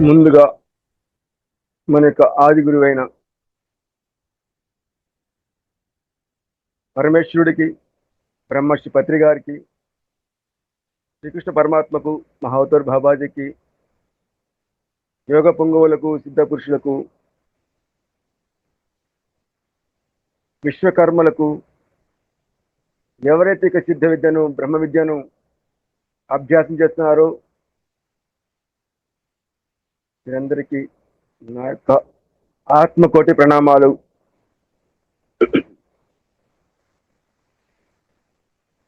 ముందుగా మన యొక్క ఆది గురువైన పరమేశ్వరుడికి, బ్రహ్మర్షి పత్రి గారికి, శ్రీకృష్ణ పరమాత్మకు, మహావతార్ బాబాజీకి, యోగ పొంగవులకు, సిద్ధ పురుషులకు, విశ్వకర్మలకు, ఎవరైతే ఇక సిద్ధ విద్యను, బ్రహ్మ విద్యను అభ్యాసం చేస్తున్నారో మీరందరికీ నా యొక్క ఆత్మకోటి ప్రణామాలు.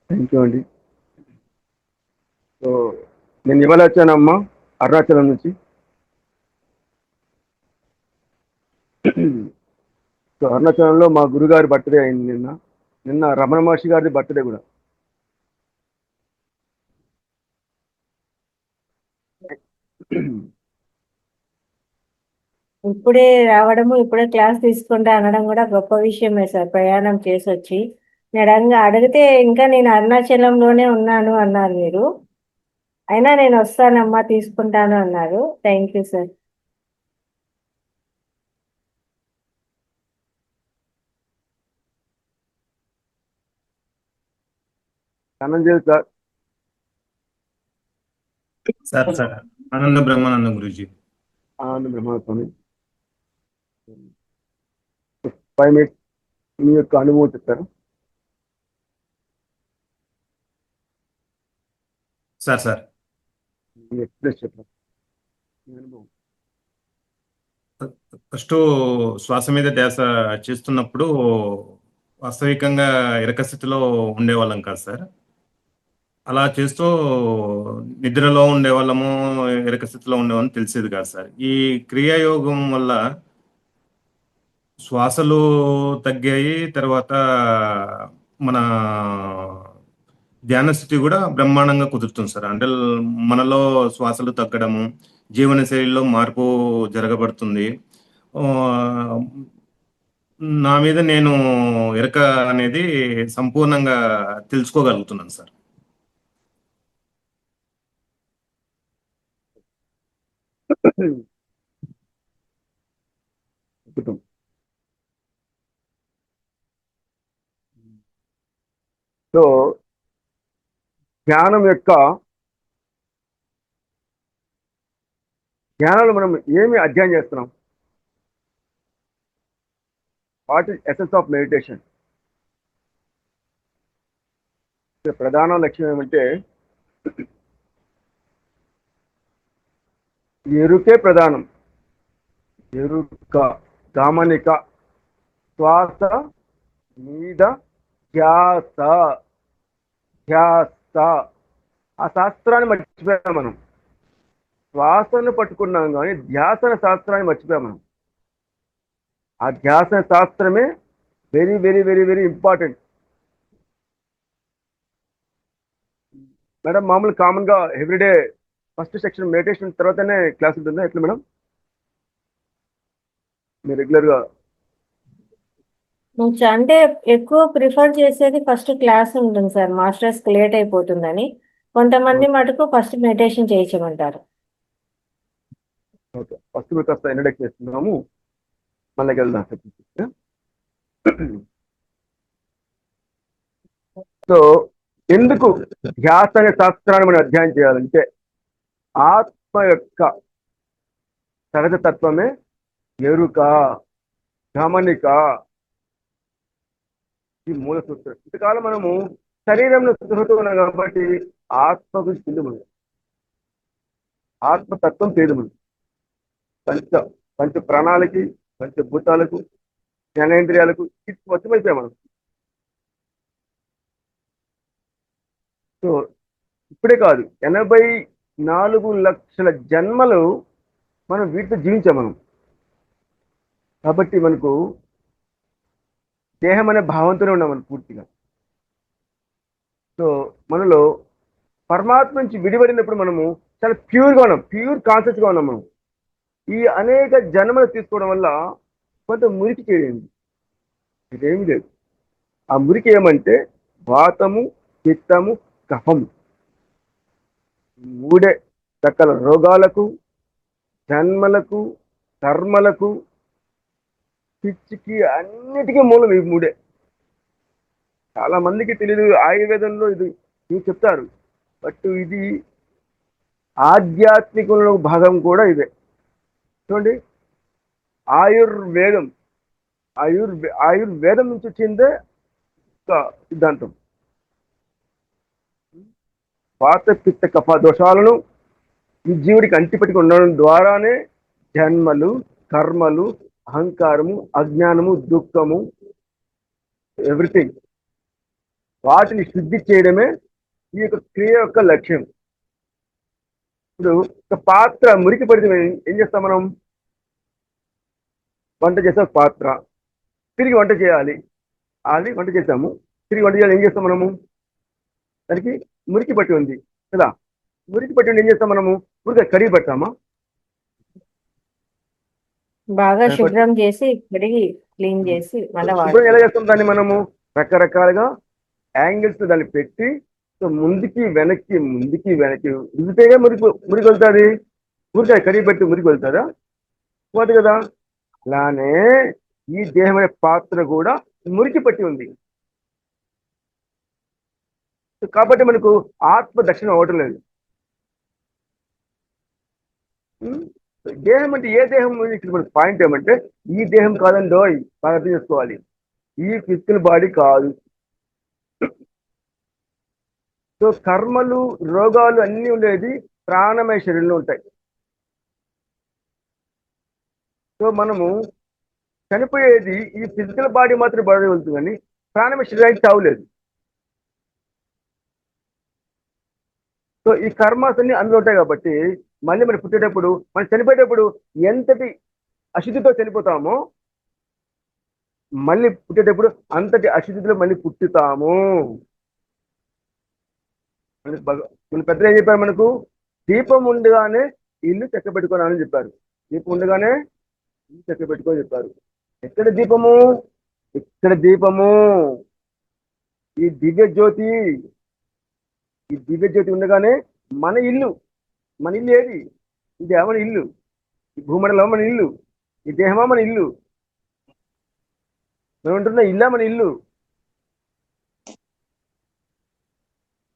థ్యాంక్ యూ అండి. సో నేను ఇవాళ వచ్చానమ్మా అరుణాచలం నుంచి. సో అరుణాచలంలో మా గురుగారి బర్త్డే అయింది నిన్న రమణ మహర్షి గారి బర్త్డే కూడా. ఇప్పుడే రావడము, ఇప్పుడే క్లాస్ తీసుకుంటా అనడం కూడా గొప్ప విషయమే సార్. ప్రయాణం చేసి వచ్చి నడంగా అడిగితే ఇంకా నేను అరుణాచలంలోనే ఉన్నాను అన్నారు మీరు. అయినా నేను వస్తానమ్మా, తీసుకుంటాను అన్నారు. Thank you sir. Dhananjay sir. Sir sir ఆనంద బ్రహ్మానంద గురుజీ. ఆనంద బ్రహ్మస్వామి. 5 minutes మీ యొక్క అనుభవం చెప్తారు సార్ సార్ ఎక్స్ప్రెస్ చెప్పారు మీ అనుభవం. ఫస్ట్ శ్వాస మీద ధ్యాస చేస్తున్నప్పుడు వాస్తవికంగా ఎరక స్థితిలో ఉండేవాళ్ళం కాదు సార్. అలా చేస్తూ నిద్రలో ఉండేవాళ్ళము, ఎరక స్థితిలో ఉండేవాళ్ళం తెలిసేది కాదు సార్. ఈ క్రియాయోగం వల్ల శ్వాసలు తగ్గాయి. తర్వాత మన ధ్యాన స్థితి కూడా బ్రహ్మాండంగా కుదురుతుంది సార్. అంటే మనలో శ్వాసలు తగ్గడము, జీవన శైలిలో మార్పు జరగబడుతుంది. నా మీద నేను ఎరక అనేది సంపూర్ణంగా తెలుసుకోగలుగుతున్నాను సార్. సో ధ్యానంలో మనం ఏమి అధ్యయనం చేస్తున్నాం? What is essence of meditation? ప్రధాన లక్ష్యం ఏమంటే ఎరుకే ప్రధానం. ఎరుక, గమనిక, శ్వాస మీద ధ్యాస. ఆ శాస్త్రాన్ని మర్చిపోయాం మనం. శ్వాసను పట్టుకున్నాం కానీ ధ్యాసన శాస్త్రాన్ని మర్చిపోయాం మనం. ఆ ధ్యాసన శాస్త్రమే very very very very important. Madam మామూలు కామన్గా ఎవ్రీడే ఫస్ట్ సెక్షన్ మెడిటేషన్ తర్వాతనే క్లాస్ ఉంటుందా ఎట్లా మేడం? మీరు రెగ్యులర్గా అంటే ఎక్కువ ప్రిఫర్ చేసేది ఫస్ట్ క్లాస్ ఉంటుంది సార్. మాస్టర్స్ లేట్ అయిపోతుందని కొంతమంది మటుకు ఫస్ట్ మెడిటేషన్ చేయించమంటారు. ఓకే, ఫస్ట్ మీరు కాస్త ఇంట్రడక్ట్ చేస్తున్నాము, మళ్ళీ వెళ్దాం. సో ఎందుకు ధ్యాస అనే శాస్త్రాన్ని మనం అధ్యయనం చేయాలంటే ఆత్మ యొక్క సహజ తత్వమే ఎరుక, గమనిక, ఈ మూల సూత్రం. ఇంతకాలం మనము శరీరంలో స్పృహతో ఉన్నాం కాబట్టి ఆత్మ గురించి తెలియదు, ఆత్మతత్వం తెలియదు. పంచ ప్రాణాలకి, పంచభూతాలకు, జ్ఞానేంద్రియాలకు వశమైపోయాం మనం. సో ఇప్పుడే కాదు, 84 లక్షల జన్మలు మనం వీటితో జీవించాం మనం. కాబట్టి మనకు దేహం అనే భావంతోనే ఉన్నాం మనం పూర్తిగా. సో మనలో పరమాత్మ నుంచి విడిపడినప్పుడు మనము చాలా ప్యూర్గా ఉన్నాం, ప్యూర్ కాన్షియస్గా ఉన్నాం మనం. ఈ అనేక జన్మలు తీసుకోవడం వల్ల కొంత మురికి చేయండి, ఇదేమీ లేదు. ఆ మురికి ఏమంటే వాతము, పిత్తము, కఫము. 3 రకాల రోగాలకు, జన్మలకు, కర్మలకు, పిచ్చికి, అన్నిటికీ మూలం ఈ మూడే. చాలా మందికి తెలియదు. ఆయుర్వేదంలో ఇది చెప్తారు, బట్ ఇది ఆధ్యాత్మికంలో భాగం కూడా ఇదే. చూడండి, ఆయుర్వేదం ఆయుర్వేదం నుంచి వచ్చిందే ఒక సిద్ధాంతం. వాత పిత్త కఫ దోషాలను ఈ జీవుడికి అంటిపెట్టుకుని ఉండడం ద్వారానే జన్మలు, కర్మలు, అహంకారము, అజ్ఞానము, దుఃఖము, ఎవ్రీథింగ్, వాటిని శుద్ధి చేయడమే ఈ యొక్క క్రియ యొక్క లక్ష్యం. ఇప్పుడు ఒక పాత్ర మురికి పడితే ఏం చేస్తాం మనం? వంట చేసే పాత్ర తిరిగి వంట చేయాలి. అది వంట చేసాము, తిరిగి వంట చేయాలి. ఏం చేస్తాం మనము? దానికి మురికి పట్టి ఉంది కదా, మురికి పట్టి ఉండి ఏం చేస్తాం మనము? ఊరికే కడిగి పెడతామా? బాగా శుభ్రం చేసి కడిగి క్లీన్ చేసి మళ్ళీ శుభ్రం ఎలా చేస్తాం దాన్ని? మనము రకరకాలుగా యాంగిల్స్ దాన్ని పెట్టి, సో ముందుకి వెనక్కి ఉదితేగా మురికి వెళ్తుంది. ఊరికే కడిగి పెట్టి మురికి వెళ్తుందా? పోదు కదా. అలానే ఈ దేహం అనే పాత్ర కూడా మురికి పట్టి ఉంది. కాబట్టి మనకు ఆత్మ దర్శనం అవ్వటం లేదు. దేహం అంటే ఏ దేహం? ఇక్కడ మనకు పాయింట్ ఏమంటే, ఈ దేహం కాదండి, బాగా అర్థం చేసుకోవాలి. ఈ ఫిజికల్ బాడీ కాదు. సో కర్మలు, రోగాలు అన్నీ ఉండేది ప్రాణమయ శరీరంలో ఉంటాయి. సో మనము చనిపోయేది ఈ ఫిజికల్ బాడీ మాత్రం బాడీ వెళ్తుంది, కానీ ప్రాణమయ శరీరానికి చావులేదు. సో ఈ కర్మాస్ అన్ని అందులో ఉంటాయి కాబట్టి మళ్ళీ మనం పుట్టేటప్పుడు, మనం చనిపోయేటప్పుడు ఎంతటి అశుద్ధితో చనిపోతామో, మళ్ళీ పుట్టేటప్పుడు అంతటి అశుద్ధిలో మళ్ళీ పుట్టుతాము. మన పెద్దలు ఏం చెప్పారు మనకు? దీపం ఉండగానే ఇల్లు చెక్కబెట్టుకోవాలని చెప్పారు. దీపం ఉండగానే ఇల్లు చెక్కబెట్టుకోని చెప్పారు. ఎక్కడ దీపము? ఇక్కడ దీపము. ఈ దివ్య జ్యోతి ఉండగానే మన ఇల్లు ఏది? ఇది మన ఇల్లు. ఈ భూమండలం మన ఇల్లు. ఈ దేహమా మన ఇల్లు? మనం ఉంటున్న ఇల్లా మన ఇల్లు?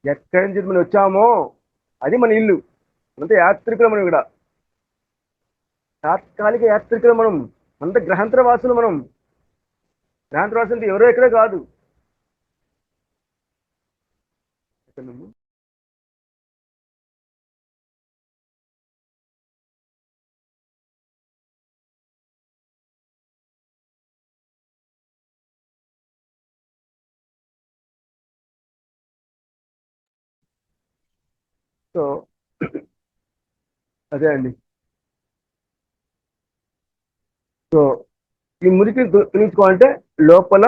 ఎక్కడి నుంచి మనం వచ్చామో అది మన ఇల్లు. అంతే యాత్రికులు మనం, ఇక్కడ తాత్కాలిక యాత్రికులు మనం, అంత గ్రహాంతర వాసులు మనం. గ్రహాంతర వాసులు అంటే ఎవరో ఎక్కడే కాదు. సో అదే అండి. సో ఈ మురికి తొలగించుకోవాలంటే లోపల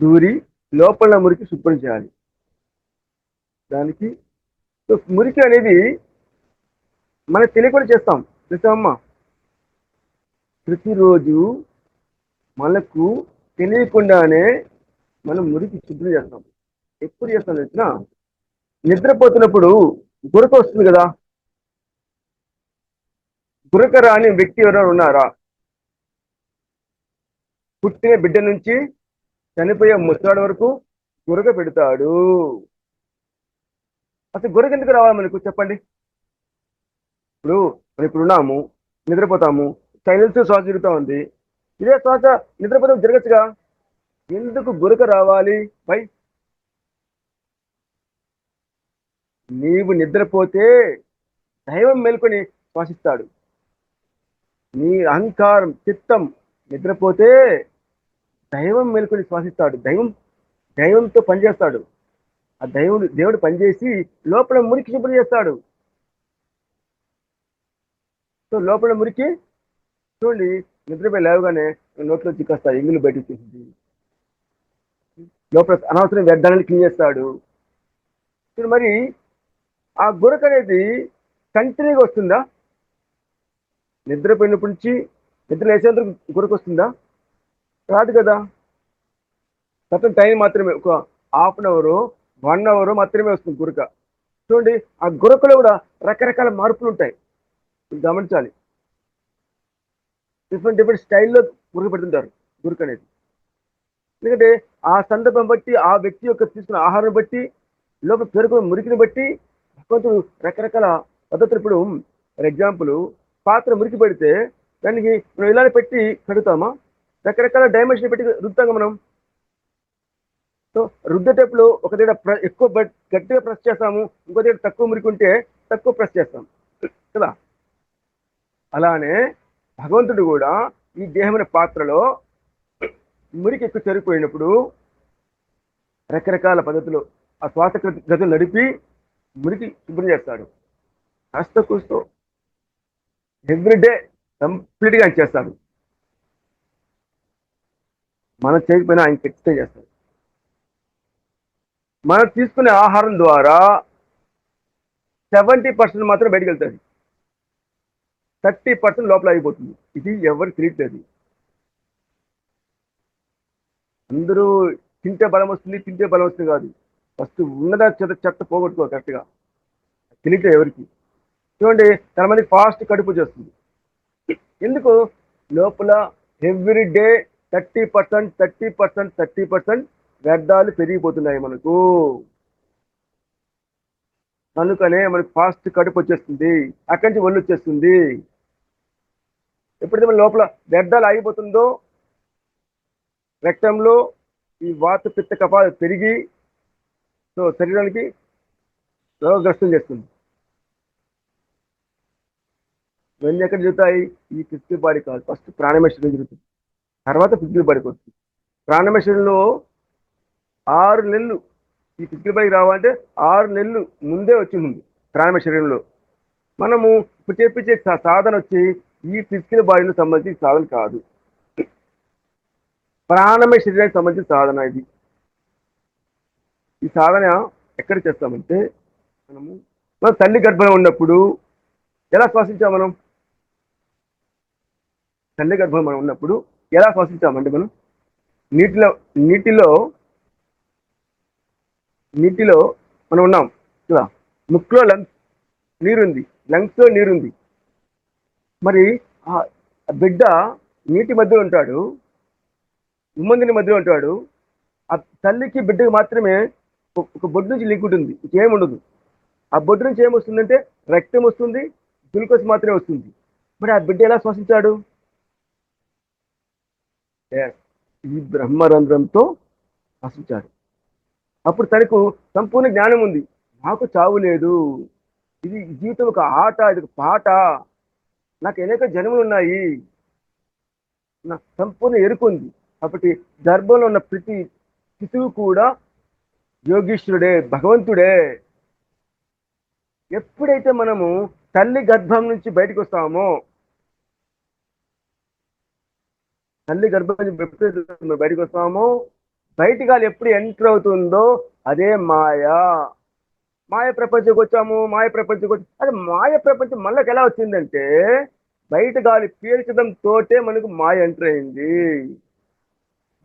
దూరి లోపల మురికి శుభ్రం చేయాలి. దానికి మురికి అనేది మనకు తెలియకుండా చేస్తాం. తెలుసామ్మా? ప్రతిరోజు మనకు తెలియకుండానే మనం మురికి శుభ్రం చేస్తాం. ఎప్పుడు చేస్తాం తెలిసిన? నిద్రపోతున్నప్పుడు గురక వస్తుంది కదా. గురక రాని వ్యక్తి ఎవరైనా ఉన్నారా? పుట్టిన బిడ్డ నుంచి చనిపోయే ముసలాడు వరకు గురక పెడతాడు. అసలు గురక ఎందుకు రావాలి మనకు? చెప్పండి. ఇప్పుడు ఉన్నాము, నిద్రపోతాము, సైలెన్స్ శ్వాస జరుగుతూ ఉంది. ఇదే శ్వాస నిద్రపోతాం జరగచ్చుగా. ఎందుకు గురక రావాలి? బై నీవు నిద్రపోతే దైవం మేల్కొని శ్వాసిస్తాడు. నీ అహంకారం, చిత్తం నిద్రపోతే దైవం మేల్కొని శ్వాసిస్తాడు. దైవంతో పనిచేస్తాడు. ఆ దేవుడు పనిచేసి లోపల మురికి శుభ్రం చేస్తాడు. సో లోపల మురికి చూడండి, నిద్రపోయి లేవగానే నోట్లో చిక్కొస్తాడు, ఎంగులు బయటకు తీసింది. లోపల అనవసరం వ్యర్థాలను క్లీన్ చేస్తాడు. ఇప్పుడు మరి ఆ గురక అనేది కంటిన్యూగా వస్తుందా? నిద్రపోయినప్పటి నుంచి నిద్ర లేచేందుకు గురక వస్తుందా? రాదు కదా. సర్టన్ టైం మాత్రమే, ఒక హాఫ్ అన్ అవర్ 1 అవర్ మాత్రమే వస్తుంది గురక. చూడండి, ఆ గురకలో కూడా రకరకాల మార్పులు ఉంటాయి. మీరు గమనించాలి. డిఫరెంట్ డిఫరెంట్ స్టైల్లో మురికి పెడుతుంటారు గురుకు అనేది. ఎందుకంటే ఆ సందర్భం బట్టి, ఆ వ్యక్తి యొక్క తీసుకున్న ఆహారం బట్టి, లోపల పేరుకున్న మురికిని బట్టి భగవంతుడు రకరకాల పద్ధతులు. ఇప్పుడు ఫర్ ఎగ్జాంపుల్, పాత్ర మురికి పెడితే దానికి మనం ఇలానే పెట్టి కడుగుతామా? రకరకాల డైమెన్షన్ పెట్టి రుద్దుతాం మనం. సో రుద్దేటప్పుడు ఒక దగ్గర ఎక్కువ గట్టిగా ప్రెస్ చేస్తాము, ఇంకో దగ్గర తక్కువ మురికి ఉంటే తక్కువ ప్రెస్ చేస్తాం కదా. అలానే భగవంతుడు కూడా ఈ దేహమైన పాత్రలో మురికి ఎక్కువ చేరిపోయినప్పుడు రకరకాల పద్ధతులు ఆ శ్వాస గదులు నడిపి మురికి శుభ్రం చేస్తాడు. కాస్త కూస్తూ ఎవ్రీడే కంప్లీట్గా ఆయన చేస్తాడు. మనం చేయకపోయినా ఆయన ఖచ్చితంగా చేస్తాడు. మనం తీసుకునే ఆహారం ద్వారా 70% మాత్రం బయటకు వెళ్తుంది, 30% లోపల అయిపోతుంది. ఇది ఎవరికి తెలియట్లేదు. అందరూ తింటే బలం వస్తుంది, తింటే బలం వస్తుంది కాదు. ఫస్ట్ ఉన్నదా చెత్త పోగొట్టుకో కరెక్ట్గా. తెలియట్లేదు ఎవరికి. చూడండి, చాలా మంది ఫాస్ట్ కడుపు చేస్తుంది. ఎందుకు? లోపల ఎవ్రీడే 30% వ్యర్థాలు పెరిగిపోతున్నాయి మనకు. కనుకనే మనకు ఫాస్ట్ కడుపు వచ్చేస్తుంది, అక్కడి నుంచి ఒళ్ళు వచ్చేస్తుంది. ఎప్పుడైతే మన లోపల వ్యర్థాలు ఆగిపోతుందో రక్తంలో ఈ వాత పిత్త కఫాలు పెరిగి సో శరీరానికి రోగగ్రస్తం చేస్తుంది. ఇవన్నీ ఎక్కడ జరుగుతాయి? ఈ ఫిజికల్ బాడీ కాదు, ఫస్ట్ ప్రాణమయ శరీరం జరుగుతుంది, తర్వాత ఫిజికల్ బాడీకి వస్తుంది. ప్రాణమయ శరీరంలో 6 నెలలు ఈ ఫిజికల్ బాడీకి రావాలంటే 6 నెలలు ముందే వచ్చింది ప్రాణమయ శరీరంలో. మనము ఇప్పుడు చేపించే సాధన వచ్చి ఈ ఫిజికల్ బాడీకి సంబంధించిన సాధన కాదు, ప్రాణమయ శరీరానికి సంబంధించిన సాధన ఇది. ఈ సాధన ఎక్కడ చేస్తామంటే మనం తల్లి గర్భంలో ఉన్నప్పుడు ఎలా శ్వాసించాం? మనం తల్లి గర్భంలో మనం ఉన్నప్పుడు ఎలా శ్వాసించామంటే మనం నీటిలో మనం ఉన్నాం కదా. ముక్కులో నీరుంది, లంగ్స్లో నీరుంది. మరి ఆ బిడ్డ నీటి మధ్యలో ఉంటాడు, ఉమ్మందిని మధ్యలో ఉంటాడు. ఆ తల్లికి బిడ్డకి మాత్రమే ఒక బొడ్డు నుంచి లింక్ ఉంటుంది, ఇంకేం ఉండదు. ఆ బొడ్డు నుంచి ఏమొస్తుందంటే రక్తం వస్తుంది, గ్లూకోజ్ మాత్రమే వస్తుంది. మరి ఆ బిడ్డ ఎలా శ్వాసించాడు? ఈ బ్రహ్మరంధ్రంతో శ్వాసించాడు. అప్పుడు తనకు సంపూర్ణ జ్ఞానం ఉంది. నాకు చావు లేదు, ఇది జీవితం ఒక ఆట, ఇది ఒక పాట, నాకు అనేక జన్మలు ఉన్నాయి, నా సంపూర్ణ ఎరుకుంది. కాబట్టి గర్భంలో ఉన్న ప్రతి శిశువు కూడా యోగీశ్వరుడే, భగవంతుడే. ఎప్పుడైతే మనము తల్లి గర్భం నుంచి బయటకు వస్తామో, తల్లి గర్భం నుంచి బయటకు వస్తామో, బయట గాలి ఎప్పుడు ఎంటర్ అవుతుందో అదే మాయ ప్రపంచంకి వచ్చాము. అది మాయ ప్రపంచం మనకు ఎలా వచ్చిందంటే బయట గాలి పీల్చడం తోటే మనకు మాయ ఎంటర్ అయింది.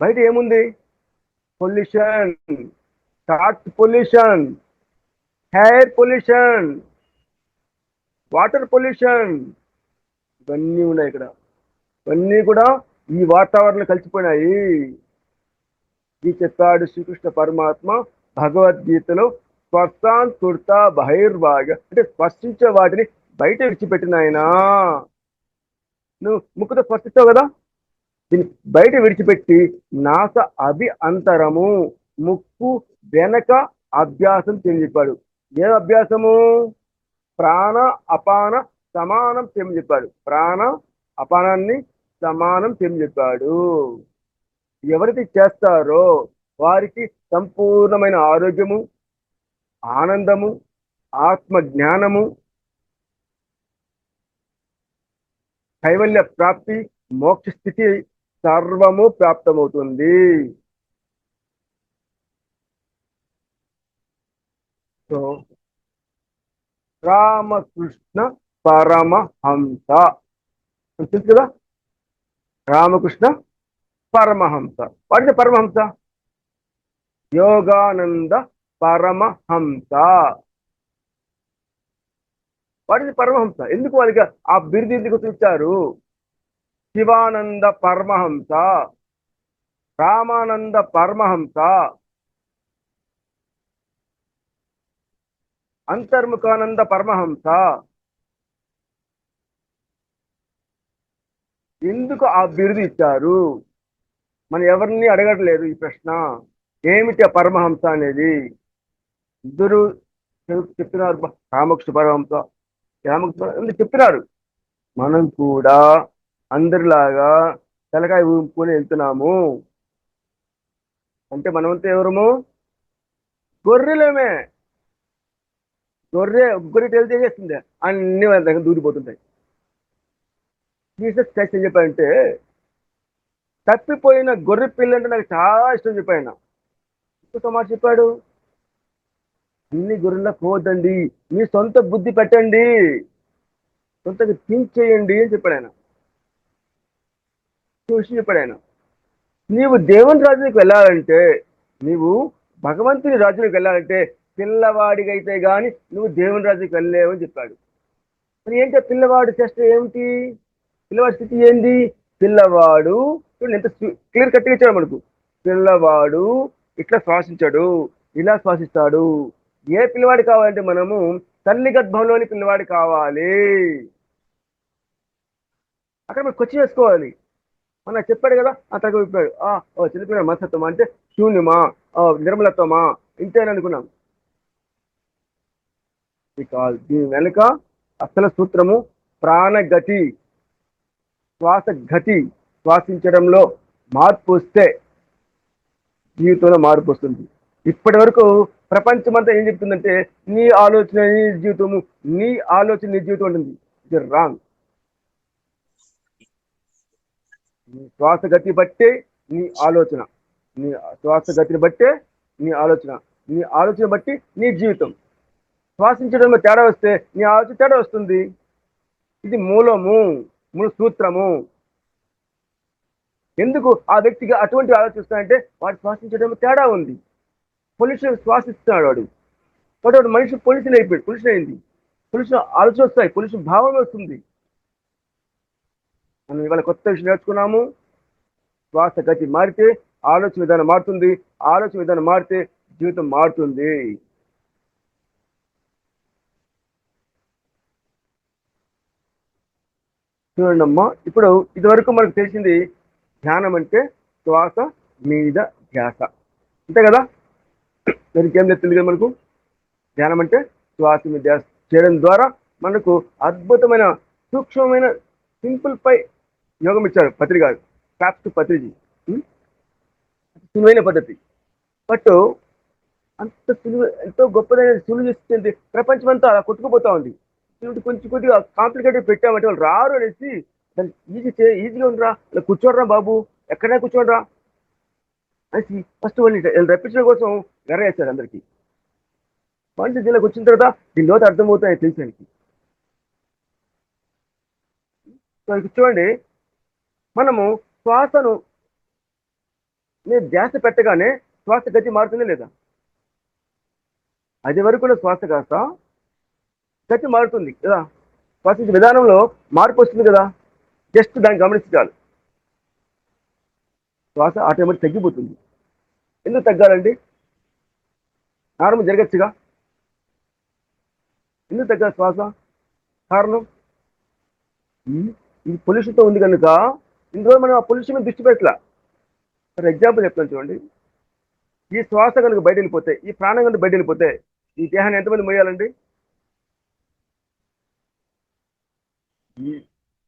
బయట ఏముంది? Pollution, thought pollution, air pollution, water pollution, ఇవన్నీ ఉన్నాయి ఇక్కడ. ఇవన్నీ కూడా ఈ వాతావరణంలో కలిసిపోయినాయి. ఈ చెప్పాడు శ్రీకృష్ణ పరమాత్మ భగవద్గీతలో, స్పర్శాన్ కుర్త బహిర్భాగ, అంటే స్పర్శించే వాటిని బయట విడిచిపెట్టిన ఆయన. నువ్వు ముక్కుతో స్పర్శిస్తావు కదా, దీన్ని బయట విడిచిపెట్టి నాస అంతరము, ముక్కు వెనక అభ్యాసం చేయని చెప్పాడు. ఏ అభ్యాసము? ప్రాణ అపాన సమానం చేయమని చెప్పాడు. ప్రాణ అపానాన్ని సమానం చేయమని చెప్పాడు. ఎవరైతే చేస్తారో వారికి సంపూర్ణమైన ఆరోగ్యము, ఆనందము, ఆత్మ జ్ఞానము, కైవల్య ప్రాప్తి, మోక్ష స్థితి సర్వము ప్రాప్తమవుతుంది. సో రామకృష్ణ పరమహంస తెలుసు కదా, రామకృష్ణ పరమహంస. వాడితే పరమహంస యోగానంద పరమహంస. వాడిది పరమహంస. ఎందుకు వాళ్ళకి ఆ బిరుదు ఎందుకు ఇచ్చారు? శివానంద పరమహంస, రామానంద పరమహంస, అంతర్ముఖానంద పరమహంస. ఎందుకు ఆ బిరుదు ఇచ్చారు? మనం ఎవరిని అడగట్లేదు ఈ ప్రశ్న. ఏమిటి ఆ పరమహంస అనేది? ఇద్దరు చెప్తున్నారు, రామకృష్ణ పరమహంస, రామకృష్ణ పరమహంస చెప్తున్నారు. మనం కూడా అందరిలాగా తలకాయ ఊపుకొని వెళ్తున్నాము. అంటే మనమంతా ఎవరము? గొర్రెలేమే. గొర్రె తెలియజేస్తుంది, అన్ని వాళ్ళ దగ్గర దూరిపోతుంటాయి. జీసస్ క్రైస్ట్ ఏం చెప్పాడంటే, తప్పిపోయిన గొర్రె పిల్ల అంటే నాకు చాలా ఇష్టం చెప్పాడు. ఇంకొక మాట చెప్పాడు, అన్ని గొర్రెల పోవద్దండి, మీ సొంత బుద్ధి పెట్టండి, సొంతగా థింక్ చేయండి అని చెప్పాడు ఆయన. విషయం చెప్పాడు ఆయన. నీవు దేవుని రాజ్యానికి వెళ్ళాలంటే, నీవు భగవంతుని రాజ్యానికి వెళ్ళాలంటే పిల్లవాడికైతే గాని నువ్వు దేవుని రాజ్యానికి వెళ్ళలేవు అని చెప్పాడు. మరి ఏంటి పిల్లవాడు చేస్తే ఏమిటి? పిల్లవాడి స్థితి ఏంది? పిల్లవాడు చూడండి ఎంత క్లియర్ కట్గా ఇచ్చాడు మనకు. పిల్లవాడు ఇట్లా శ్వాసించాడు, ఇలా శ్వాసిస్తాడు. ఏ పిల్లవాడు కావాలంటే మనము తల్లి గర్భంలోని పిల్లవాడు కావాలి. అక్కడ మనం కొచ్చి వేసుకోవాలి. మన చెప్పాడు కదా, అతను చెప్పాడు చిన్నపిల్లడు మనస్తత్వమా అంటే శూన్యమా, నిర్మలత్వమా, ఇంతేనని అనుకున్నాం. దీని వెనుక అసలు సూత్రము ప్రాణగతి, శ్వాస గతి. శ్వాసించడంలో మార్పు వస్తే జీవితంలో మార్పు వస్తుంది. ఇప్పటి వరకు ప్రపంచమంతా ఏం చెప్తుందంటే నీ ఆలోచన నీ జీవితము, నీ ఆలోచన నీ జీవితం ఉంటుంది. ఇది రాంగ్. నీ శ్వాస గతి బట్టే నీ ఆలోచన, నీ శ్వాస గతిని బట్టే నీ ఆలోచన, నీ ఆలోచన బట్టి నీ జీవితం. శ్వాసించడంలో తేడా వస్తే నీ ఆలోచన తేడా వస్తుంది. ఇది మూలము, మూల సూత్రము. ఎందుకు ఆ వ్యక్తిగా అటువంటి ఆలోచిస్తాడంటే వాడు శ్వాసించడంలో తేడా ఉంది. పొల్యూషన్ శ్వాసిస్తున్నాడు వాడు, వాడు మనిషి పొల్యూషన్ అయిపోయాడు, పొల్యూషన్ అయింది. పొల్యూషన్ ఆలోచన వస్తాయి, పొల్యూషన్ భావం వస్తుంది. మనం ఇవాళ కొత్త విషయం నేర్చుకున్నాము. శ్వాస గతి మారితే ఆలోచన విధానం మారుతుంది, ఆలోచన విధానం మారితే జీవితం మారుతుంది. చూడండి అమ్మా, ఇప్పుడు ఇదివరకు మనకు తెలిసింది ధ్యానం అంటే శ్వాస మీద ధ్యాస, అంతే కదా. దానికి ఏం తెలియదు కదా మనకు. ధ్యానం అంటే శ్వాస మీద ధ్యాస చేయడం ద్వారా మనకు అద్భుతమైన సూక్ష్మమైన సింపుల్ పై యోగం ఇచ్చారు పత్రి గారు, క్రాఫ్ట్ పత్రిజీ. సులువైన పద్ధతి, బట్ అంత సులువు, ఎంతో గొప్పదైన సులువు చేస్తుంది. ప్రపంచం అంతా అలా కొట్టుకుపోతా ఉంది. కొంచెం కొద్దిగా కాంప్లికేటెడ్ పెట్టామంటే వాళ్ళు రారు అనేసి దాన్ని ఈజీగా ఉండరా, ఇలా కూర్చోడరా బాబు, ఎక్కడైనా కూర్చోడరా అనేసి ఫస్ట్ వాళ్ళు రప్పించడం కోసం వేస్తారు అందరికీ. వాళ్ళు దీనిలోకి వచ్చిన తర్వాత దీని లోతు అర్థమవుతాయి తెలిసానికి. చూడండి, మనము శ్వాసను నేను ధ్యాస పెట్టగానే శ్వాస గతి మారుతుందా లేదా? అది వరకు శ్వాస కాస్త గతి మారుతుంది కదా, శ్వాసించే విధానంలో మార్పు వస్తుంది కదా. జస్ట్ దాన్ని గమనించాలి. శ్వాస ఆటోమేటిక్ తగ్గిపోతుంది. ఎందుకు తగ్గాలండి? నార్మల్ జరగచ్చుగా, ఎందుకు తగ్గాలి శ్వాస? కారణం ఈ పొల్యూషన్తో ఉంది కనుక ఇందులో మనం ఆ పొల్యూషన్ మీద దృష్టి పెట్టలా. ఫర్ ఎగ్జాంపుల్ చెప్తాను చూడండి, ఈ శ్వాస కనుక బయట వెళ్ళిపోతే, ఈ ప్రాణం కనుక బయట వెళ్ళిపోతే ఈ దేహాన్ని ఎంతమంది మోయాలండి?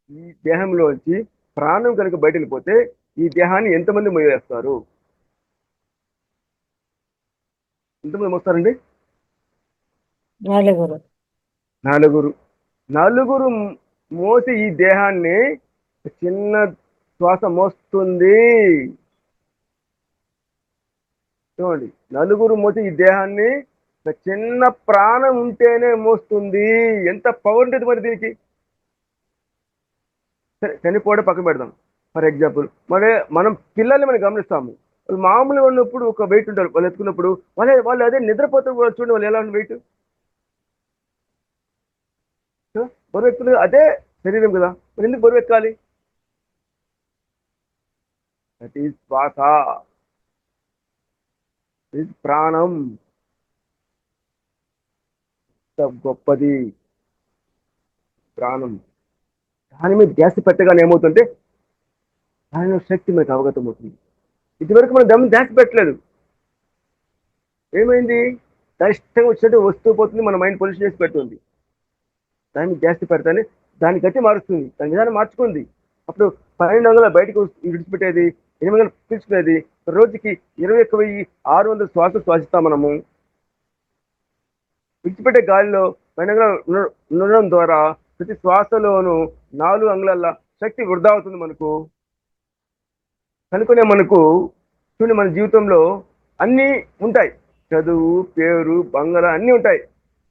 ఈ దేహంలోంచి ప్రాణం కనుక బయట వెళ్ళిపోతే ఈ దేహాన్ని ఎంతమంది మోయేస్తారు? ఎంతమంది మోస్తారండి? నలుగురు మోసి ఈ దేహాన్ని చిన్న శ్వాస మోస్తుంది. చూడండి, నలుగురు మోసి ఈ దేహాన్ని చిన్న ప్రాణం ఉంటేనే మోస్తుంది. ఎంత పవర్ ఉంటుంది మరి దీనికి. సరే, చనిపోవడం పక్కన పెడదాం. ఫర్ ఎగ్జాంపుల్, మనం పిల్లల్ని మనం గమనిస్తాము. వాళ్ళు మామూలుగా ఉన్నప్పుడు ఒక వెయిట్ ఉంటారు, వాళ్ళు ఎత్తుకున్నప్పుడు వాళ్ళు అదే నిద్రపోతూ చూడండి వాళ్ళు ఎలా ఉన్న వెయిట్. బరువెక్కుతుంది అదే శరీరం కదా, మరి ఎందుకు బరువెక్కాలి? దట్ ఈస్ శ్వాస, ఇది ప్రాణం. ఎంత గొప్పది ప్రాణం. దాని మీద ధ్యాస పెట్టగానే ఏమవుతుంటే దానిలో శక్తి మనకు అవగతం అవుతుంది. ఇదివరకు మనం దాని మీద ధ్యాస పెట్టలేదు. ఏమైంది? దాని ఇష్టంగా వచ్చినట్టు వస్తూ పోతుంది, మన మైండ్ పొల్యూషన్ చేసి పెడుతుంది. దాన్ని ధ్యాస పెడతానే దాని గతి మారుస్తుంది, దాని విధానం మార్చుకుంది. అప్పుడు 1200 బయటకు విడిచిపెట్టేది, 800 పీల్చుకునేది. రోజుకి 21,600 శ్వాసలు శ్వాసిస్తాం మనము. విడిచిపెట్టే గాలిలో 1200 ఉండడం ద్వారా ప్రతి శ్వాసలోనూ 4 అంగుళాల శక్తి వృధా అవుతుంది మనకు. కనుకనే మనకు చూడండి, మన జీవితంలో అన్నీ ఉంటాయి, చదువు, పేరు, బంగారం అన్నీ ఉంటాయి.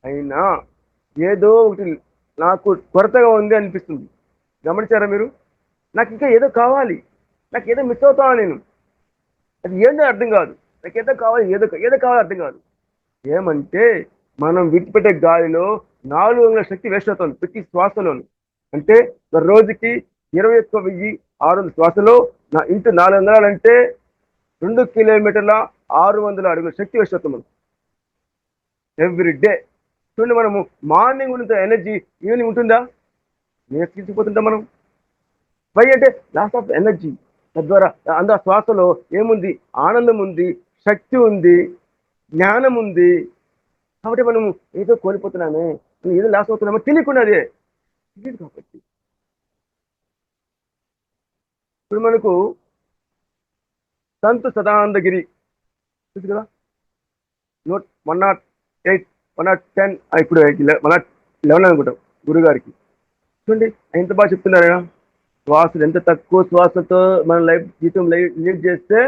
అయినా ఏదో ఒకటి నాకు కొరతగా ఉంది అనిపిస్తుంది. గమనించారా మీరు? నాకు ఇంకా ఏదో కావాలి, నాకు ఏదో మిస్ అవుతాను నేను. అది ఏంటో అర్థం కాదు. నాకు ఏదో కావాలి, ఏదో కావాలి అర్థం కాదు. ఏమంటే మనం విడిచిపెట్టే గాలిలో 4 అంగుళాల శక్తి వేస్ట్ అవుతుంది ప్రతి శ్వాసలోను. అంటే రోజుకి 21,600 శ్వాసలో నా ఇంటూ 4 అంగుళాలంటే 2 కిలోమీటర్ల 600 అడుగుల శక్తి వేస్ట్ అవుతుంది మనం ఎవ్రీ డే. చూడండి, మనము మార్నింగ్ ఉన్నంత ఎనర్జీ ఈవినింగ్ ఉంటుందా? నేర్చుకుంటుంటాం మనం. వై అంటే లాస్ ఆఫ్ ఎనర్జీ. తద్వారా ఆ శ్వాసలో ఏముంది? ఆనందం ఉంది, శక్తి ఉంది, జ్ఞానం ఉంది. కాబట్టి మనం ఏదో కోల్పోతున్నామే, ఏదో లాస్ అవుతున్నామో తెలియకున్నదే తెలియదు. కాబట్టి ఇప్పుడు మనకు సంత్ సదానందగిరి తెలుసు కదా, 108, 110, ఇప్పుడు 111 అనుకుంటాం గురుగారికి. చూడండి ఎంత బాగా చెప్తున్నారు ఆయన. శ్వాసలు ఎంత తక్కువ శ్వాసతో మన లైఫ్ జీవితం లీడ్ చేస్తే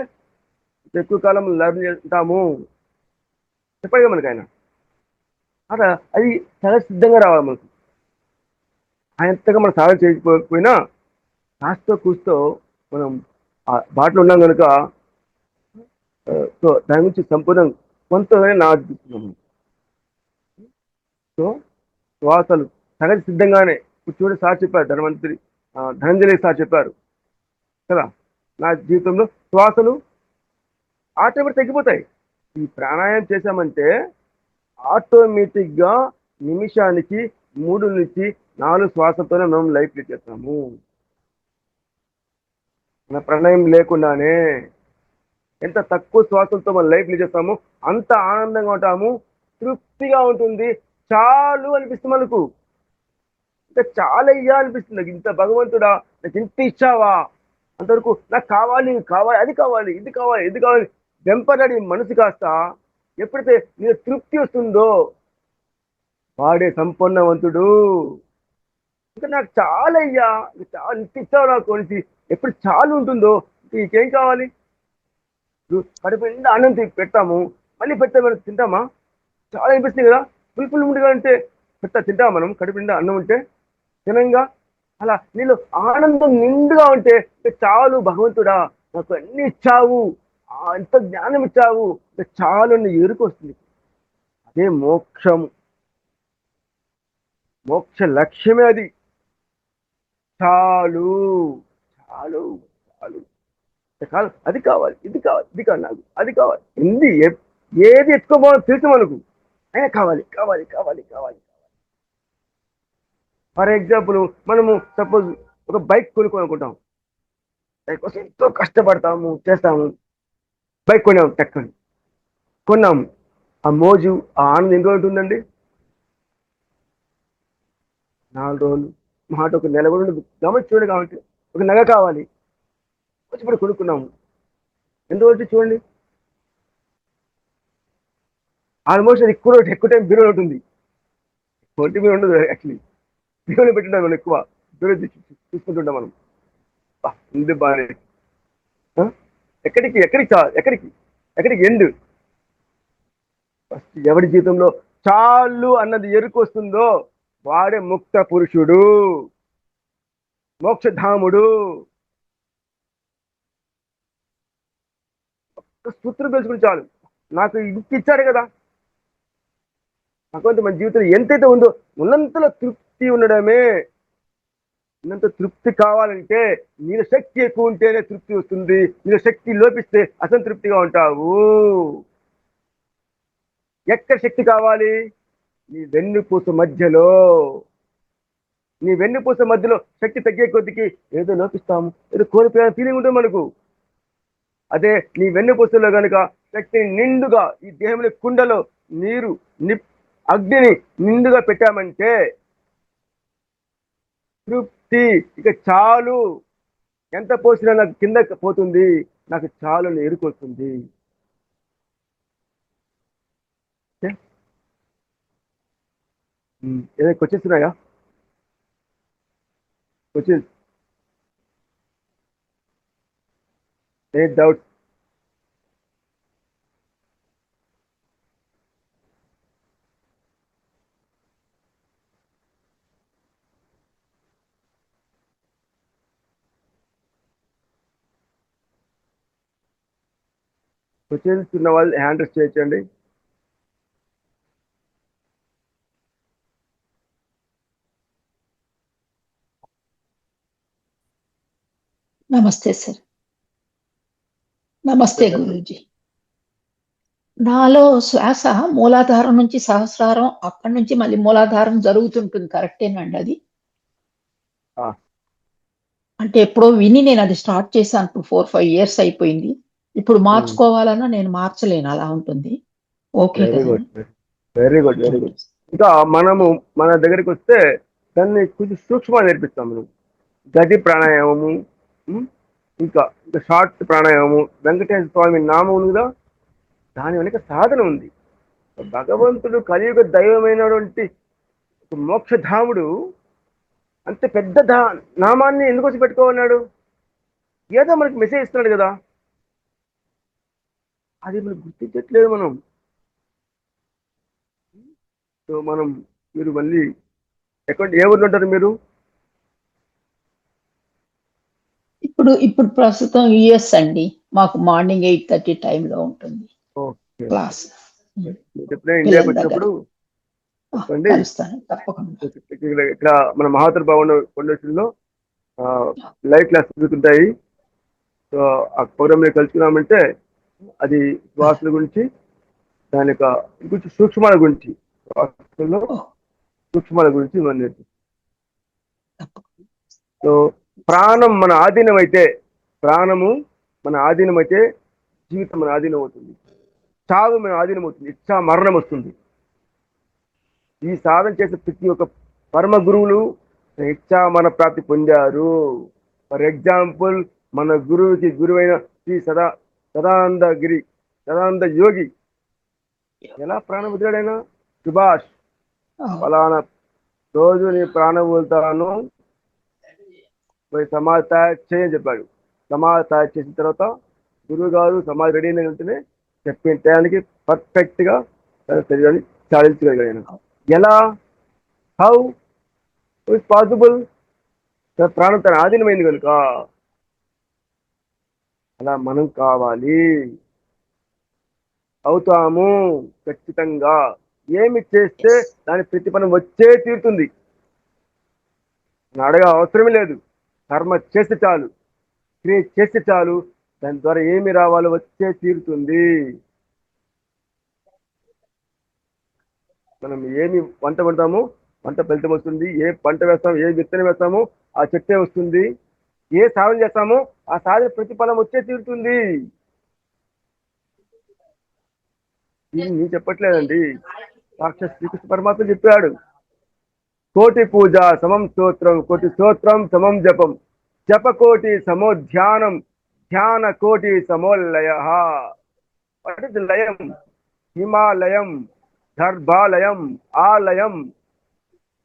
ఎక్కువ కాలం లర్న్ చేస్తాము చెప్పాడు కదా మనకి ఆయన. అలా అది చాలా సిద్ధంగా రావాలి మనకు. ఆయనంతగా మనం సాధన చేయకపోయినా కాస్తో కూస్తో మనం ఆ బాటలో ఉన్నాం కనుక సో దాని గురించి సంపూర్ణ కొంతగానే నాటుతున్నాము. సో శ్వాసలు సహజ సిద్ధంగానే ఇప్పుడు చూడండి, సార్ చెప్పారు, ధనంజలి సార్ చెప్పారు కదా, నా జీవితంలో శ్వాసలు ఆటోమేటిక్ తగ్గిపోతాయి. ఈ ప్రాణాయామం చేశామంటే ఆటోమేటిక్గా నిమిషానికి 3 నుంచి 4 శ్వాసలతోనే మనం లైఫ్ లీడ్ చేస్తాము. మన ప్రాణాయామం లేకుండానే ఎంత తక్కువ శ్వాసలతో మనం లైఫ్ లీడ్ చేస్తామో అంత ఆనందంగా ఉంటాము, తృప్తిగా ఉంటుంది, చాలు అనిపిస్తుంది మనకు. ఇంకా చాలయ్యా అనిపిస్తుంది. ఇంత భగవంతుడా నాకు ఇంత ఇచ్చావా, అంతవరకు నాకు కావాలి కావాలి, అది కావాలి, ఇది కావాలి, ఇది కావాలి వెంపడాడి మనసు కాస్త ఎప్పుడైతే నీకు తృప్తి వస్తుందో వాడే సంపన్నవంతుడు. ఇంకా నాకు చాలయ్యా, చాలా ఇంత ఇచ్చావు నాకు అనేసి ఎప్పుడు చాలు ఉంటుందో ఇంకేం కావాలి? కడుపు నిండా అన్నం పెడతాము, మళ్ళీ పెడితే మనం తింటామా? చాలా అనిపిస్తుంది కదా. ఫుల్ ముందుగా అంటే తింటామా మనం? కడుపు నిండా అన్నం ఉంటే తినంగా. అలా నీళ్ళు ఆనందం నిండుగా ఉంటే చాలు భగవంతుడా నాకు అన్ని ఇచ్చావు, ఎంత జ్ఞానం ఇచ్చావు, చాలు అని ఎరుకు వస్తుంది. అదే మోక్షం, మోక్ష లక్ష్యమే అది. చాలు చాలు చాలు చాలు, అది కావాలి, ఇది కావాలి, ఇది కావాలి, నాకు అది కావాలి, ఏది ఎత్తుకోబోవాలో తెలుసు మనకు, అయినా కావాలి కావాలి కావాలి కావాలి. ఫర్ ఎగ్జాంపుల్ మనము సపోజ్ ఒక బైక్ కొనుక్కోనుకుంటాం, దాని కోసం ఎంతో కష్టపడతాము, చేస్తాము, బైక్ కొన్నాము, టక్కని కొన్నాము. ఆ మోజు, ఆ ఆనందం ఎన్ని రోజులు ఉంటుందండి? 4 రోజులు, మాట ఒక నెల కూడా ఉండదు. గమనించి చూడండి. కాబట్టి ఒక నగ కావాలి, ఇప్పుడు కొనుక్కున్నాము, ఎన్ని రోజులు చూడండి. ఆల్మోస్ట్ అది ఎక్కువ టైం బీరోలో ఉంటుంది. ఒంటి మీద ఉండదు యాక్చువల్లీ, బీరోలో పెట్టింటాం మనం, ఎక్కువ బీరో చూసుకుంటుంటాం మనం. ఉంది బాగానే. ఎక్కడికి ఎక్కడికి ఎక్కడికి ఎక్కడికి ఎండ్? ఫస్ట్ ఎవరి జీవితంలో చాలు అన్నది ఎరుకు వస్తుందో వాడే ముక్త పురుషుడు, మోక్షధాముడు. ఒక్క సూత్రం తెలుసుకుని చాలు, నాకు ఇంత ఇచ్చాడు కదా. భగవంతుడు మన జీవితంలో ఎంతైతే ఉందో ఉన్నంతలో శక్తి ఉండడమే. ఇంత తృప్తి కావాలంటే నీలో శక్తి ఎక్కువ ఉంటేనే తృప్తి వస్తుంది. నీలో శక్తి లోపిస్తే అసంతృప్తిగా ఉంటావు. ఎక్కడ శక్తి కావాలి? నీ వెన్నుపూస మధ్యలో. నీ వెన్నుపూస మధ్యలో శక్తి తగ్గే కొద్దికి ఏదో లోపిస్తాము, ఏదో కోల్పోయే ఫీలింగ్ ఉంటుంది మనకు. అదే నీ వెన్నుపూసలో కనుక శక్తిని నిండుగా ఈ దేహంలో కుండలో నీరు అగ్నిని నిండుగా పెట్టామంటే తృప్తి, ఇక చాలు. ఎంత పోసినా నాకు కింద పోతుంది, నాకు చాలు అని ఎరుకొస్తుంది. ఏదైనా క్వశ్చన్స్ ఉన్నాయా? క్వశ్చన్స్, ఏ డౌట్? క్వశ్చన్స్ ఉన్న వాళ్ళు హ్యాండ్ రైజ్ చేయొచ్చండి. నమస్తే సార్. నమస్తే గురూజీ. నాలో శ్వాస మూలాధారం నుంచి సహస్రారం, అక్కడి నుంచి మళ్ళీ మూలాధారం జరుగుతుంటుంది. కరెక్టేనండి అది? అంటే ఎప్పుడో విని నేను అది స్టార్ట్ చేశాను. ఇప్పుడు 4-5 years అయిపోయింది. ఇప్పుడు మార్చుకోవాలన్నా నేను మార్చలేను, అలా ఉంటుంది. Okay, very good, very good, very good. ఇంకా మనము మన దగ్గరికి వస్తే దాన్ని కొంచెం సూక్ష్మంగా నేర్పిస్తాం మనం. గది ప్రాణాయామము, ఇంకా షార్ట్ ప్రాణాయామము, వెంకటేశ్వర స్వామి నామం ఉంది కదా, దాని వెనుక సాధన ఉంది. భగవంతుడు కలియుగ దైవమైనటువంటి మోక్షధాముడు అంత పెద్ద నామాన్ని ఎందుకు వచ్చి పెట్టుకోమన్నాడు? ఏదో మనకి మెసేజ్ ఇస్తున్నాడు కదా, అది మనం గుర్తించట్లేదు మనం. సో మీరు మళ్ళీ ఏ ఊర్లో ఉంటారు మీరు? ఇప్పుడు ప్రస్తుతం యుఎస్ అండి. మాకు మార్నింగ్ 8:30 టైంలో ఉంటుంది క్లాస్. ఇండియాకి వచ్చినప్పుడు ఇక్కడ మన మహాత్మ భవన్ ఫౌండేషన్ లో లైవ్ క్లాస్ జరుగుతుంటాయి. సో ఆ ప్రోగ్రామ్ లో కలుసుకున్నామంటే అది శ్వాసల గురించి, దాని యొక్క కొంచెం సూక్ష్మాల గురించి, శ్వాసలో సూక్ష్మాల గురించి మనం నేర్పిస్తాం. సో ప్రాణం మన ఆధీనం అయితే, ప్రాణము మన ఆధీనం అయితే జీవితం మన ఆధీనం అవుతుంది. చావు మన ఆధీనం అవుతుంది, ఇచ్చా మరణం వస్తుంది. ఈ సాధన చేసే ప్రతి ఒక్క పరమ గురువులు ఇచ్చా మన ప్రాప్తి పొందారు. ఫర్ ఎగ్జాంపుల్, మన గురువుకి గురువైన శ్రీ సదానంద యోగి ఎలా ప్రాణం వదిలాడైనా? సుభాష్, ఫలానా రోజు నీ ప్రాణం వదులుతాను, సమాధి తయారు చేయని చెప్పాడు. సమాధి తయారు చేసిన తర్వాత గురువు గారు సమాధి రెడీ అయిన వెంటనే చెప్పిన టయానికి పర్ఫెక్ట్ గా శరీరాన్ని చాలించగలిగాను. ఎలా? How is possible? ప్రాణం తన ఆధీనమైంది కనుక. అలా మనం కావాలి, అవుతాము ఖచ్చితంగా. ఏమి చేస్తే దాని ప్రతిఫలం వచ్చే తీరుతుంది. అడగ అవసరమే లేదు. కర్మ చేస్తే చాలు, క్రియ చేస్తే చాలు, దాని ద్వారా ఏమి రావాలో వచ్చే తీరుతుంది. మనం ఏమి వంట పడతామో వంట ఫలితం వస్తుంది. ఏ పంట వేస్తామో, ఏ విత్తనం వేస్తామో ఆ చెట్టే వస్తుంది. ఏ సాధన చేస్తామో ఆ సాధన ప్రతిఫలం వచ్చే తీరుతుంది. ఇది నేను చెప్పట్లేదండి, సాక్షాత్ శ్రీకృష్ణ పరమాత్మ చెప్పాడు. కోటి పూజ సమం స్తోత్రం, కోటి స్తోత్రం సమం జపం, జప కోటి సమో ధ్యానం, ధ్యాన కోటి సమోల్లయ. వాట్ ఇస్ లయం? హిమాలయం, గర్భాలయం, ఆలయం,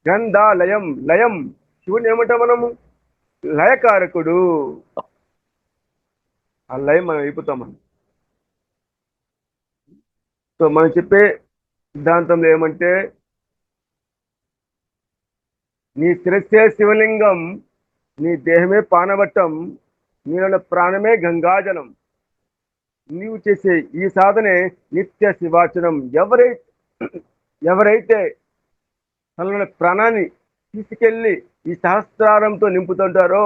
గ్రంథాలయం. లయం, శివుని ఏమంటాం మనము? లయకారకుడు. ఆ లయం మనం అయిపోతాం మనం. సో మనం చెప్పే సిద్ధాంతంలో ఏమంటే, నీ శిరస్సే శివలింగం, నీ దేహమే పానవట్టం, నీలో ప్రాణమే గంగాజలం. నీవు చేసే ఈ సాధనే నిత్య శివాచనం. ఎవరైతే తనలోని ప్రాణాన్ని తీసుకెళ్ళి ఈ సహస్రారంతో నింపుతుంటారో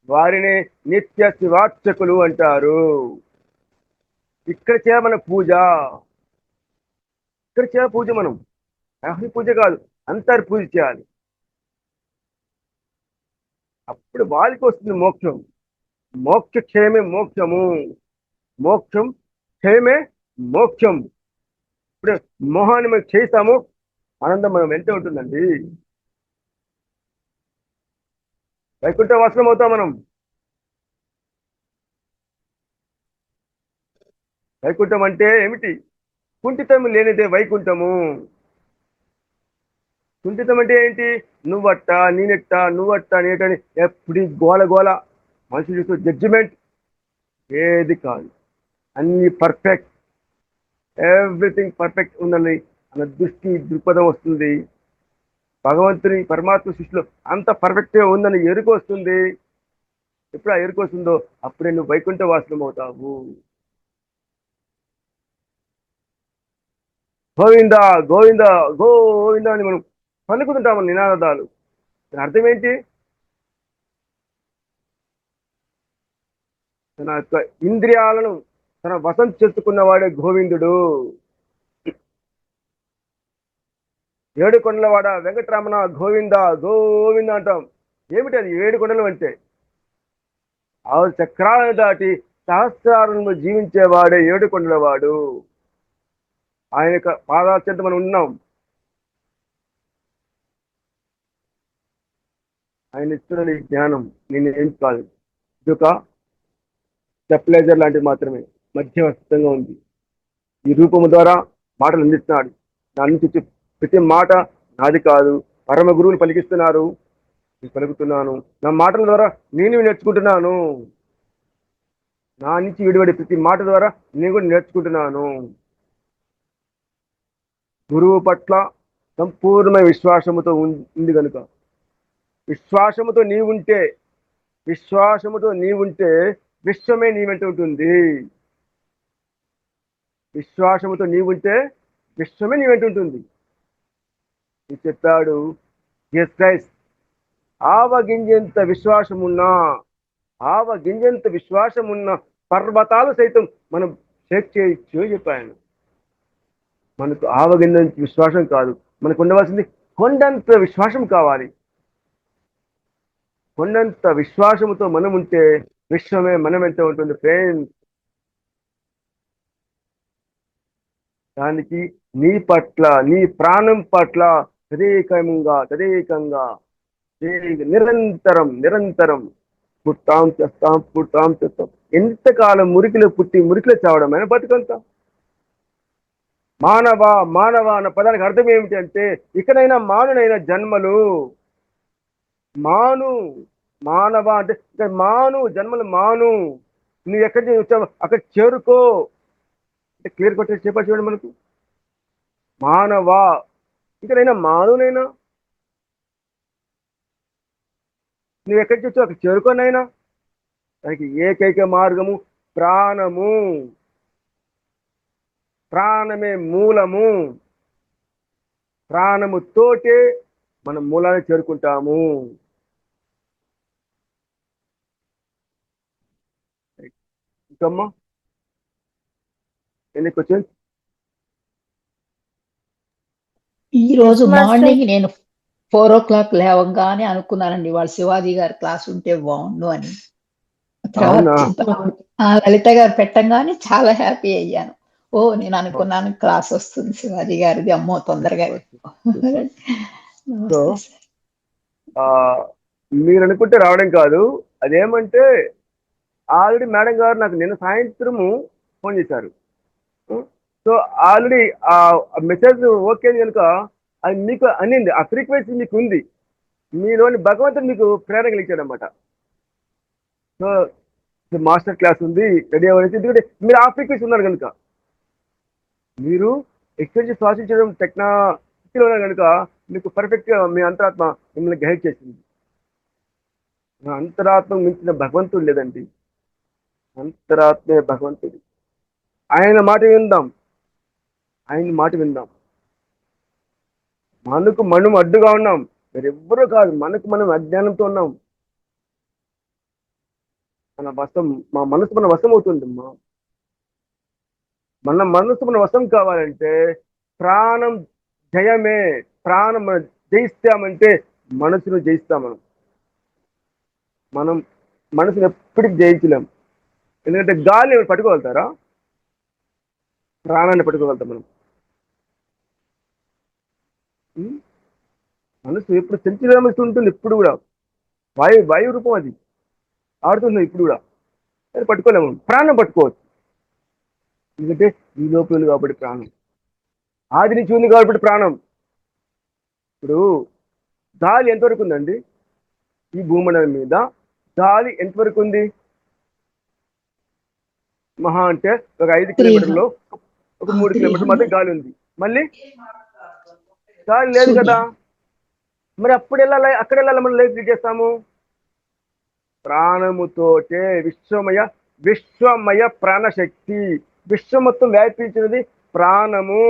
వారిని నిత్య శివార్చకులు అంటారు. ఇక్కడ చేయమన పూజ, ఇక్కడ చేయ పూజ, మనం అహి పూజ కాదు, అంతర్ పూజ చేయాలి. అప్పుడు వాళ్ళకి వస్తుంది మోక్షం. మోక్ష క్షయమే మోక్షము, మోక్షం క్షయమే మోక్షం. ఇప్పుడు మోహాన్ని మనం చేస్తాము, ఆనందం మనం వెంట ఉంటుందండి. వైకుంఠ వాసనం అవుతాం మనం. వైకుంఠం అంటే ఏమిటి? కుంఠితం లేనిదే వైకుంఠము. కుంఠితం అంటే ఏంటి? నువ్వట్ట నేనెట్ట, నువ్వట్ట నేటని ఎప్పుడు గోల గోల, మనుషులు చూస్తూ జడ్జిమెంట్ ఏది కాదు. అన్ని పర్ఫెక్ట్, ఎవ్రీథింగ్ పర్ఫెక్ట్ ఉందని అన్న దృక్పథం వస్తుంది. భగవంతుని పరమాత్మ సృష్టిలో అంత పర్ఫెక్ట్గా ఉందని ఎరుక వస్తుంది. ఎప్పుడు ఆ ఎరుక వస్తుందో అప్పుడే నువ్వు వైకుంఠ వాసనం అవుతావు. గోవింద గోవింద గోవింద అని మనం పలుకుతుంటాము నినాదాలు. దాని అర్థం ఏంటి? తన యొక్క ఇంద్రియాలను తన వశం చేసుకున్నవాడే గోవిందుడు. ఏడు కొండలవాడ వెంకటరమణ గోవింద గోవింద అంటాం. ఏమిటి అది? ఏడు కొండలు అంటే 6 చక్రాలను దాటి సహస్రాలను జీవించేవాడే ఏడు కొండలవాడు. ఆయన యొక్క పాదాల చెంత మనం ఉన్నాం. ఆయన ఇస్తున్న ఈ జ్ఞానం నేను ఏం కాదు, ఇది ఒక స్టెప్లైజర్ లాంటిది మాత్రమే, మధ్యవర్తంగా ఉంది. ఈ రూపము ద్వారా మాటలు అందిస్తున్నాడు. నా నుంచి ప్రతి మాట నాది కాదు, పరమ గురువులు పలికిస్తున్నారు, నేను పలుకుతున్నాను. నా మాటల ద్వారా నేను నేర్చుకుంటున్నాను. నా నుంచి విడిపడే ప్రతి మాట ద్వారా నేను కూడా నేర్చుకుంటున్నాను. గురువు పట్ల సంపూర్ణ విశ్వాసముతో ఉంది కనుక, విశ్వాసముతో నీవుంటే విశ్వమే నీ వెంట ఉంటుంది. విశ్వాసముతో నీవుంటే విశ్వమే నీ వెంట ఉంటుంది. చెప్పాడు జీసస్ క్రైస్ట్. ఆవగింజంత విశ్వాసమున్న పర్వతాలు సైతం మనం షేక్ చేయొచ్చు చెప్పాను. మనకు ఆవగింజంత విశ్వాసం కాదు, మనకు ఉండవలసింది కొండంత విశ్వాసం కావాలి. కొండంత విశ్వాసముతో మనం ఉంటే విశ్వమే మనం ఎంత ఉంటుంది ఫ్రెండ్స్. దానికి నీ పట్ల, నీ ప్రాణం పట్ల తదేకంగా నిరంతరం పుట్టాం చేస్తాం. ఎంతకాలం మురికిలో పుట్టి మురికిలో చావడమైన బతుకంతా. మానవ అన్న పదానికి అర్థం ఏమిటి అంటే, ఇకనైనా మానునైనా జన్మలు మానవ అంటే ఇక్కడ జన్మలు మాను. నువ్వు ఎక్కడి నుంచి వచ్చావు అక్కడ చేరుకో అంటే క్లియర్ కొట్టేసి చెప్పారు చూడండి మనకు. మానవ ఇకనైనా మానునైనా, నువ్వు ఎక్కడి నుంచి వచ్చావు అక్కడ చేరుకోనైనా. దానికి ఏకైక మార్గము ప్రాణమే మూలము. ప్రాణముతోటే మనం మూలాన్ని చేరుకుంటాము. ఇంకమ్మా ఎన్ని క్వశ్చన్స్? ఈ రోజు మార్నింగ్ నేను 4 o'clock లేవగానే అనుకున్నానండి, వాళ్ళ శివాజీ గారి క్లాస్ ఉంటే బాగుండు అని. లలిత గారు పెట్టంగానే చాలా హ్యాపీ అయ్యాను. నేను అనుకున్నాను క్లాస్ వస్తుంది శివాజీ గారిది, అమ్మో తొందరగా. మీరు అనుకుంటే రావడం కాదు, అదేమంటే ఆల్రెడీ మేడం గారు నాకు నిన్న సాయంత్రము ఫోన్ చేశారు. సో ఆల్రెడీ ఆ మెసేజ్ ఓకే కనుక అది మీకు అనింది, ఆ ఫ్రీక్వెన్సీ మీకు ఉంది, మీలోని భగవంతుడు మీకు ప్రేరణ కలిగించాడు అనమాట. సో మాస్టర్ క్లాస్ ఉంది, రెడీ అవ్వలేదు. ఎందుకంటే మీరు ఆ ఫ్రీక్వెన్సీ ఉన్నారు కనుక, మీరు ఎక్స్పెన్సివ్ శ్వాసించడం టెక్నాలజీలో ఉన్నారు కనుక మీకు పర్ఫెక్ట్గా మీ అంతరాత్మ మిమ్మల్ని గైడ్ చేసింది. అంతరాత్మ మించిన భగవంతుడు లేదండి. అంతరాత్మే భగవంతుడు. ఆయన మాట విందాం. మనకు మనం అడ్డుగా ఉన్నాం. వేరెవ్వరూ కాదు, మనం అజ్ఞానంతో ఉన్నాం. మా మనసు మన వశం అవుతుందమ్మా. మన మనసు మన వశం కావాలంటే ప్రాణం జయమే. ప్రాణం మనం జయిస్తామంటే మనసును జయిస్తాం. మనం మనసును ఎప్పటికీ జయించలేం. ఎందుకంటే గాలిని ఎవరు పట్టుకోగలుగుతారా? ప్రాణాన్ని పట్టుకోగలుగుతాం మనం. ఉం? మనసు ఎప్పుడు సంచలనమవుతూ ఉంటుంది. ఎప్పుడు కూడా వాయు రూపం అది ఆడుతుంది ఇప్పుడు కూడా. అది పట్టుకోలేము. ప్రాణం పట్టుకోవచ్చు. ఎందుకంటే ఈ లోపల కాబట్టి ప్రాణం ఆది నుంచి ఉంది కాబట్టి ప్రాణం. ఇప్పుడు గాలి ఎంతవరకు ఉందండి? ఈ భూమండలం మీద గాలి ఎంతవరకు ఉంది? మహా అంటే ఒక 5 కిలోమీటర్లు, ఒక 3 కిలోమీటర్లు మధ్య గాలి ఉంది. మళ్ళీ గాలి లేదు కదా. మరి అప్పుడు వెళ్ళాలి, అక్కడ వెళ్ళాలి. మనం లైఫ్ లీడ్ చేస్తాము ప్రాణముతోటే. విశ్వమయ ప్రాణశక్తి. విశ్వం మొత్తం వ్యాపించినది ప్రాణము.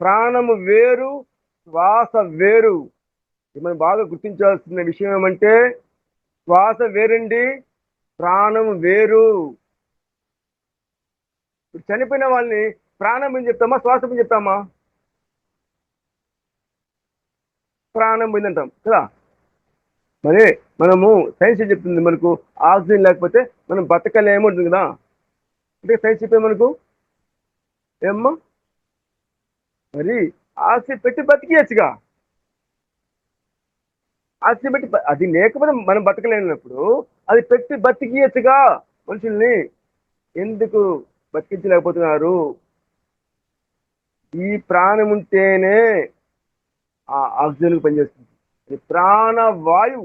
ప్రాణము వేరు, శ్వాస వేరు. మనం బాగా గుర్తించాల్సిన విషయం ఏమంటే శ్వాస వేరండి, ప్రాణం వేరు. ఇప్పుడు చనిపోయిన వాళ్ళని ప్రాణం అని చెప్తామా, శ్వాస అని చెప్తామా? ప్రాణం పోయిందంటాం కదా. మరి మనము సైన్స్ ఏం చెప్తుంది? మనకు ఆక్సిజన్ లేకపోతే మనం బతకలేము ఉంటుంది కదా. అంటే సైన్స్ చెప్పే మనకు ఏమ్మా, మరి ఆక్సిజన్ పెట్టి బతికేయచ్చుగా. ఆక్సిజన్ పెట్టి అది లేకపోతే మనం బతకలేనప్పుడు అది పెట్టి బతికియచ్చుగా మనుషుల్ని. ఎందుకు బతికించలేకపోతున్నారు? ఈ ప్రాణం ఉంటేనే ఆ ఆక్సిజన్ పనిచేస్తుంది. ప్రాణవాయువు,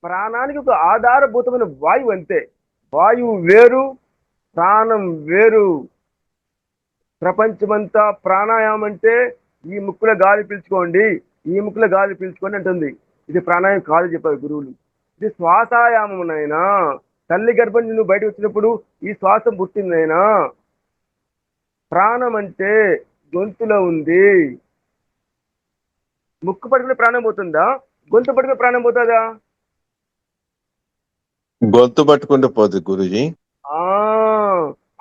ప్రాణానికి ఒక ఆధారభూతమైన వాయువు అంతే. వాయువు వేరు, ప్రాణం వేరు. ప్రపంచమంతా ప్రాణాయామం అంటే ఈ ముక్కుల గాలి పీల్చుకోండి, ఈ ముక్కుల గాలి పీల్చుకోండి అంటుంది. ఇది ప్రాణాయామం కాదు చెప్పారు గురువులు. ఇది శ్వాసాయామమునైనా. తల్లి గర్భం నువ్వు బయటకు వచ్చినప్పుడు ఈ శ్వాసం పుట్టిందైనా. ప్రాణం అంటే గొంతులో ఉంది. ముక్కు పట్టుకునే ప్రాణం పోతుందా? గొంతు పట్టుకునే ప్రాణం పోతుందా? గొంతు పట్టుకుంటే పోతుంది గురుజీ.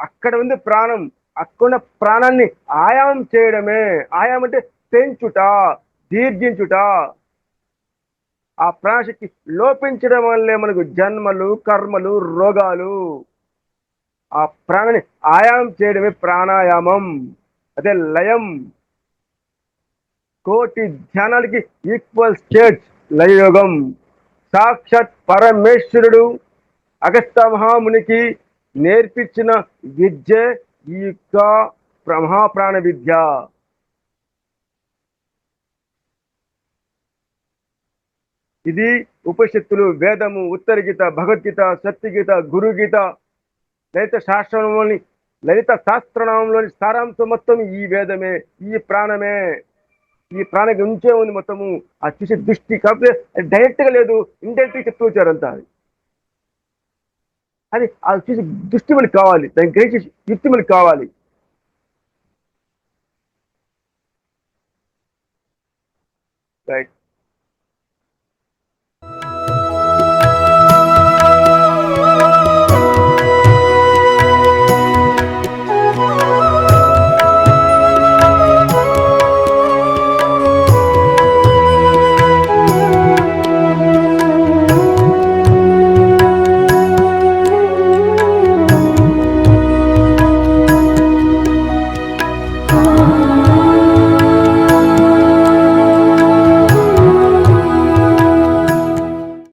అక్కడ ఉంది ప్రాణం. అక్కడ ప్రాణాన్ని ఆయామం చేయడమే. ఆయామం అంటే పెంచుట, దీర్ఘించుట. ఆ ప్రాణశక్తి లోపించడం వల్లే మనకు జన్మలు, కర్మలు, రోగాలు. ఆ ప్రాణాన్ని ఆయామం చేయడమే ప్రాణాయామం. అదే లయం. కోటి ధ్యానాలకి ఈక్వల్ స్టేట్స్ లయయోగం. సాక్షాత్ పరమేశ్వరుడు అగస్త్య మహామునికి నేర్పించిన విద్య ఈ యొక్క మహాప్రాణ విద్య. ఇది ఉపనిషత్తులు, వేదము, ఉత్తర గీత, భగవద్గీత, సత్యగీత, గురుగీత, లలిత శాస్త్రంలోని లలిత శాస్త్రనామంలోని సారాంశం మొత్తం ఈ వేదమే, ఈ ప్రాణమే. ఈ ప్రాణకి ఉంచే ఉంది మొత్తము. ఆ చూసే దృష్టి కాకపోతే డైరెక్ట్ గా లేదు, ఇండైరెక్ట్ గా చెప్తూ వచ్చారు అంతా. అది చూసే దృష్టి మనకి కావాలి, దాన్ని గ్రహించే యుక్తి మనకి కావాలి. రైట్.